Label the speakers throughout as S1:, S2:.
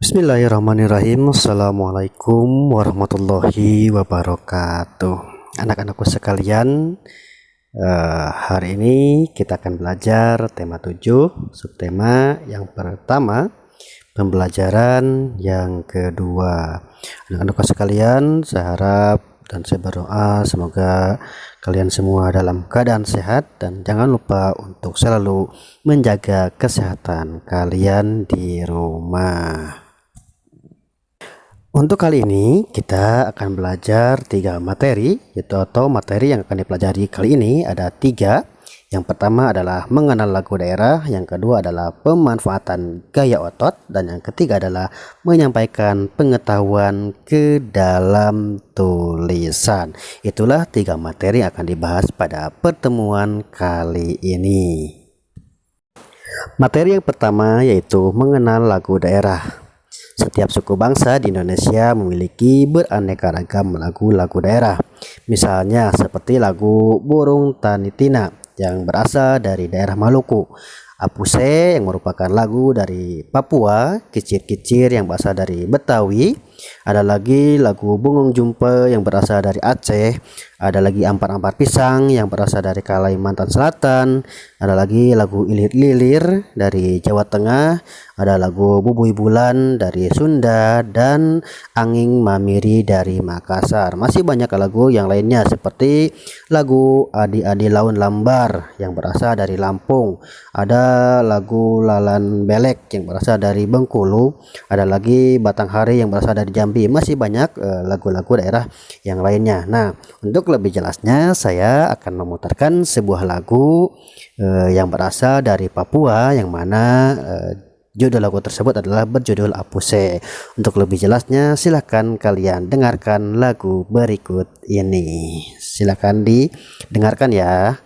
S1: Bismillahirrahmanirrahim. Assalamualaikum warahmatullahi wabarakatuh. Anak-anakku sekalian, hari ini kita akan belajar tema 7, subtema yang pertama, pembelajaran yang kedua. Anak-anakku sekalian, saya harap dan saya berdoa semoga kalian semua dalam keadaan sehat dan jangan lupa untuk selalu menjaga kesehatan kalian di rumah. Untuk kali ini kita akan belajar 3 materi, yaitu atau materi yang akan dipelajari kali ini ada 3. Yang pertama adalah mengenal lagu daerah, yang kedua adalah pemanfaatan gaya otot, dan yang ketiga adalah menyampaikan pengetahuan ke dalam tulisan. Itulah 3 materi yang akan dibahas pada pertemuan kali ini. Materi yang pertama yaitu mengenal lagu daerah. Setiap suku bangsa di Indonesia memiliki beraneka ragam lagu-lagu daerah. Misalnya seperti lagu Burung Tanitina yang berasal dari daerah Maluku, Apuse yang merupakan lagu dari Papua, Kicir-kicir yang berasal dari Betawi, ada lagi lagu Bungong Jumpe yang berasal dari Aceh, ada lagi Ampar-ampar Pisang yang berasal dari Kalimantan Selatan, ada lagi lagu Ilir-lilir dari Jawa Tengah, ada lagu Bubui Bulan dari Sunda, dan Anging Mamiri dari Makassar. Masih banyak lagu yang lainnya seperti lagu Adi-adi Laun Lambar yang berasal dari Lampung, ada lagu Lalan Belek yang berasal dari Bengkulu, ada lagi Batanghari yang berasal dari Jambi. Masih banyak lagu-lagu daerah yang lainnya. Nah, untuk lebih jelasnya saya akan memutarkan sebuah lagu yang berasal dari Papua, yang mana judul lagu tersebut adalah berjudul Apuse. Untuk lebih jelasnya silahkan kalian dengarkan lagu berikut ini. Silahkan didengarkan ya.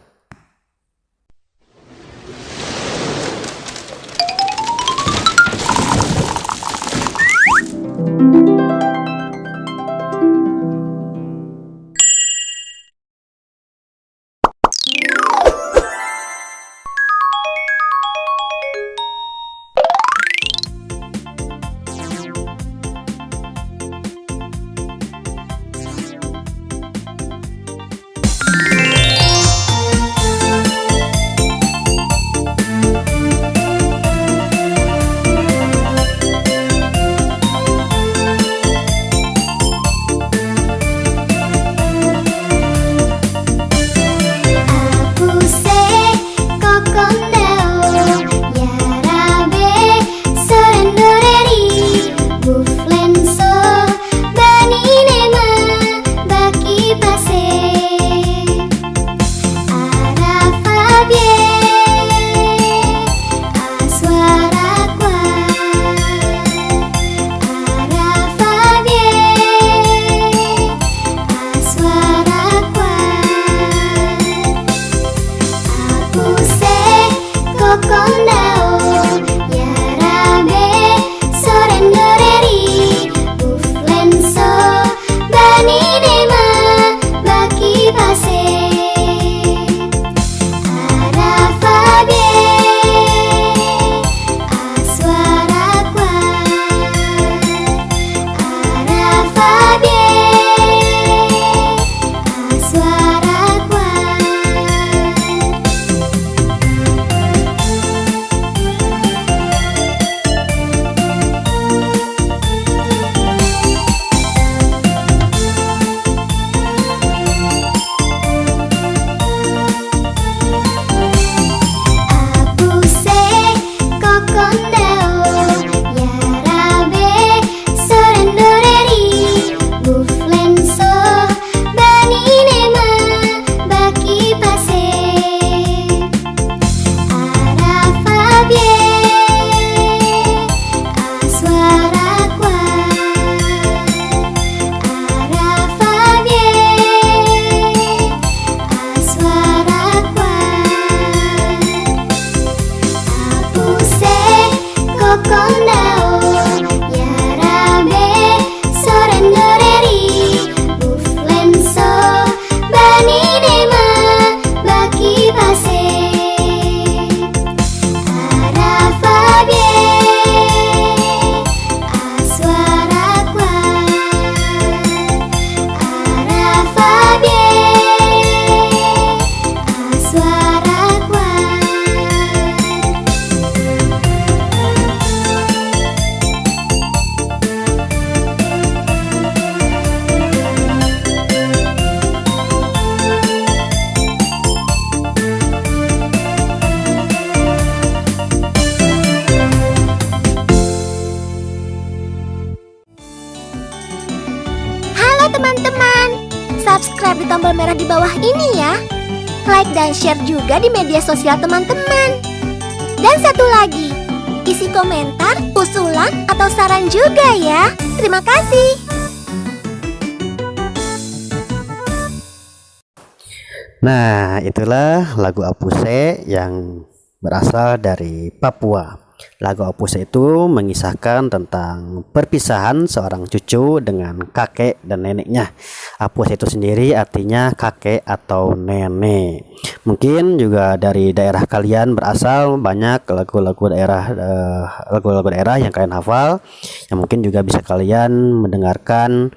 S2: teman-teman. Subscribe di tombol merah di bawah ini ya. Like dan share juga di media sosial teman-teman. Dan satu lagi, isi komentar, usulan, atau saran juga ya. Terima kasih.
S1: Nah, itulah lagu Apuse yang berasal dari Papua. Lagu Apuse itu mengisahkan tentang perpisahan seorang cucu dengan kakek dan neneknya. Apuse itu sendiri artinya kakek atau nenek. Mungkin juga dari daerah kalian berasal banyak lagu-lagu daerah yang kalian hafal, yang mungkin juga bisa kalian mendengarkan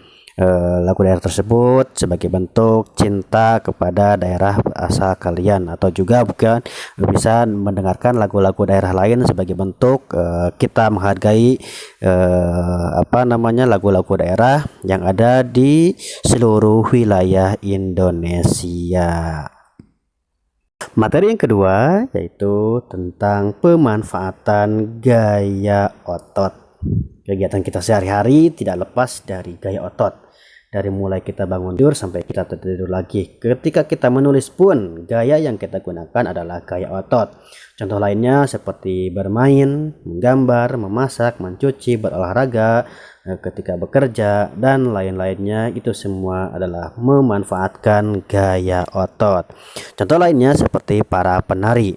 S1: lagu daerah tersebut sebagai bentuk cinta kepada daerah asal kalian, atau juga bukan bisa mendengarkan lagu-lagu daerah lain sebagai bentuk kita menghargai lagu-lagu daerah yang ada di seluruh wilayah Indonesia. Materi yang kedua yaitu tentang pemanfaatan gaya otot. Kegiatan kita sehari-hari tidak lepas dari gaya otot. Dari mulai kita bangun tidur sampai kita tertidur lagi. Ketika kita menulis pun, gaya yang kita gunakan adalah gaya otot. Contoh lainnya seperti bermain, menggambar, memasak, mencuci, berolahraga, ketika bekerja, dan lain-lainnya. Itu semua adalah memanfaatkan gaya otot. Contoh lainnya seperti para penari.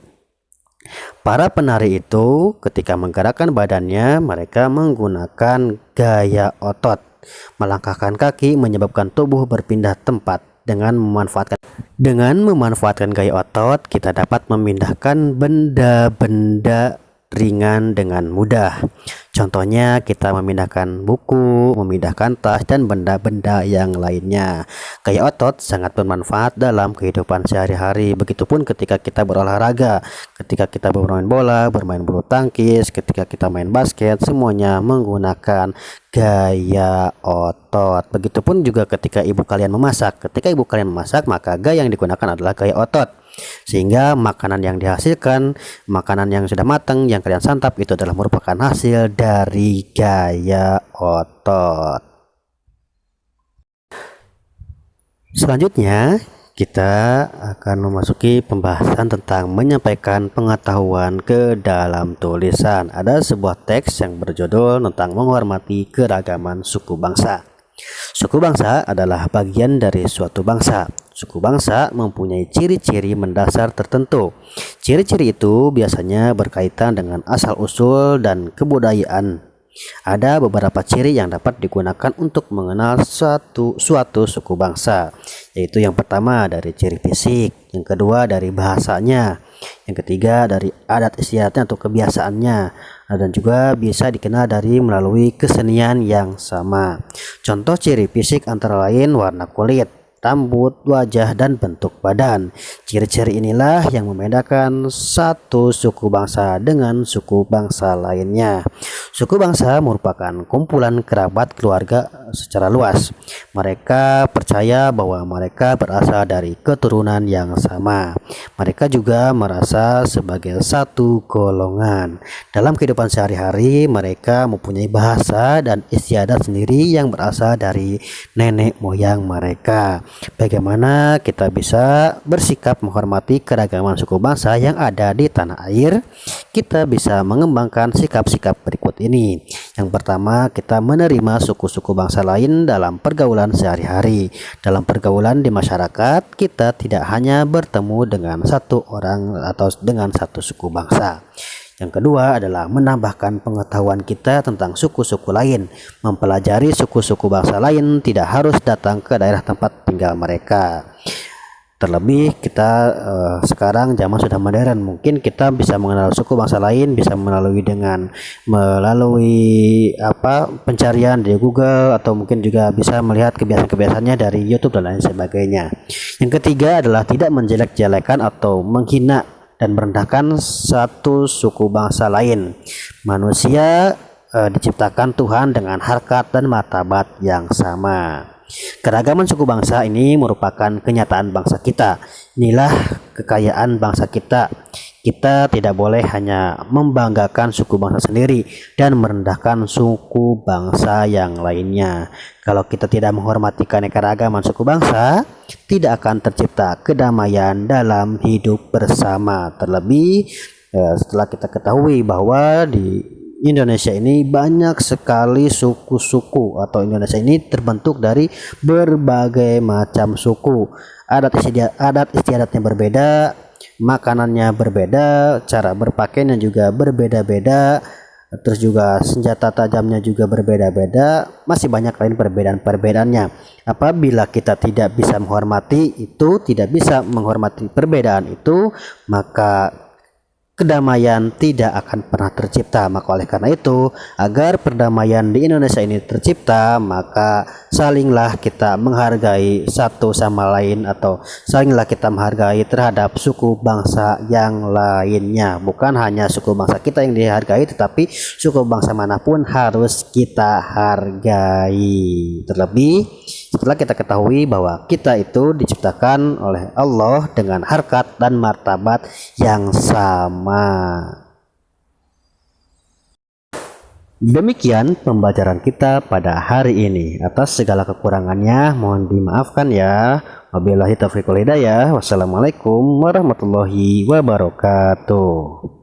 S1: Para penari itu ketika menggerakkan badannya, mereka menggunakan gaya otot. Melangkahkan kaki menyebabkan tubuh berpindah tempat. Dengan memanfaatkan gaya otot, kita dapat memindahkan benda-benda ringan dengan mudah. Contohnya kita memindahkan buku, memindahkan tas, dan benda-benda yang lainnya. Gaya otot sangat bermanfaat dalam kehidupan sehari-hari. Begitupun ketika kita berolahraga, ketika kita bermain bola, bermain bulu tangkis, ketika kita main basket, semuanya menggunakan gaya otot. Begitupun juga ketika ibu kalian memasak. Ketika ibu kalian memasak, maka gaya yang digunakan adalah gaya otot. Sehingga makanan yang dihasilkan, makanan yang sudah matang, yang kalian santap, itu adalah merupakan hasil dari gaya otot. Selanjutnya kita akan memasuki pembahasan tentang menyampaikan pengetahuan ke dalam tulisan. Ada sebuah teks yang berjudul tentang menghormati keragaman suku bangsa. Suku bangsa adalah bagian dari suatu bangsa. Suku bangsa mempunyai ciri-ciri mendasar tertentu. Ciri-ciri itu biasanya berkaitan dengan asal-usul dan kebudayaan. Ada beberapa ciri yang dapat digunakan untuk mengenal suatu suku bangsa, yaitu yang pertama dari ciri fisik, yang kedua dari bahasanya, yang ketiga dari adat istiadatnya atau kebiasaannya, dan juga bisa dikenal dari melalui kesenian yang sama. Contoh ciri fisik antara lain warna kulit, rambut, wajah, dan bentuk badan. Ciri-ciri inilah yang membedakan satu suku bangsa dengan suku bangsa lainnya. Suku bangsa merupakan kumpulan kerabat keluarga secara luas. Mereka percaya bahwa mereka berasal dari keturunan yang sama. Mereka juga merasa sebagai satu golongan. Dalam kehidupan sehari-hari, mereka mempunyai bahasa dan istiadat sendiri yang berasal dari nenek moyang mereka. Bagaimana kita bisa bersikap menghormati keragaman suku bangsa yang ada di tanah air? Kita bisa mengembangkan sikap-sikap berikut ini. Yang pertama, kita menerima suku-suku bangsa lain dalam pergaulan sehari-hari. Dalam pergaulan di masyarakat, kita tidak hanya bertemu dengan satu orang atau dengan satu suku bangsa. Yang kedua adalah menambahkan pengetahuan kita tentang suku-suku lain. Mempelajari suku-suku bangsa lain tidak harus datang ke daerah tempat tinggal mereka. Terlebih kita sekarang zaman sudah modern, mungkin kita bisa mengenal suku bangsa lain bisa melalui pencarian di Google, atau mungkin juga bisa melihat kebiasaan-kebiasaannya dari YouTube dan lain sebagainya. Yang ketiga adalah tidak menjelek-jelekan atau menghina dan merendahkan satu suku bangsa lain. Manusia diciptakan Tuhan dengan harkat dan martabat yang sama. Keragaman suku bangsa ini merupakan kenyataan bangsa kita. Inilah kekayaan bangsa kita. Kita tidak boleh hanya membanggakan suku bangsa sendiri dan merendahkan suku bangsa yang lainnya. Kalau kita tidak menghormati keanekaragaman suku bangsa, tidak akan tercipta kedamaian dalam hidup bersama. Terlebih setelah kita ketahui bahwa di Indonesia ini banyak sekali suku-suku, atau Indonesia ini terbentuk dari berbagai macam suku. Adat istiadatnya berbeda, makanannya berbeda, cara berpakaiannya juga berbeda-beda, terus juga senjata tajamnya juga berbeda-beda, masih banyak lain perbedaan-perbedaannya. Apabila kita tidak bisa menghormati itu, tidak bisa menghormati perbedaan itu, maka kedamaian tidak akan pernah tercipta. Maka oleh karena itu, agar perdamaian di Indonesia ini tercipta, maka salinglah kita menghargai satu sama lain, atau salinglah kita menghargai terhadap suku bangsa yang lainnya. Bukan hanya suku bangsa kita yang dihargai, tetapi suku bangsa manapun harus kita hargai. Terlebih setelah kita ketahui bahwa kita itu diciptakan oleh Allah dengan harkat dan martabat yang sama. Demikian pembelajaran kita pada hari ini. Atas segala kekurangannya mohon dimaafkan ya. Wabillahi taufiq wal hidayah. Wassalamualaikum warahmatullahi wabarakatuh.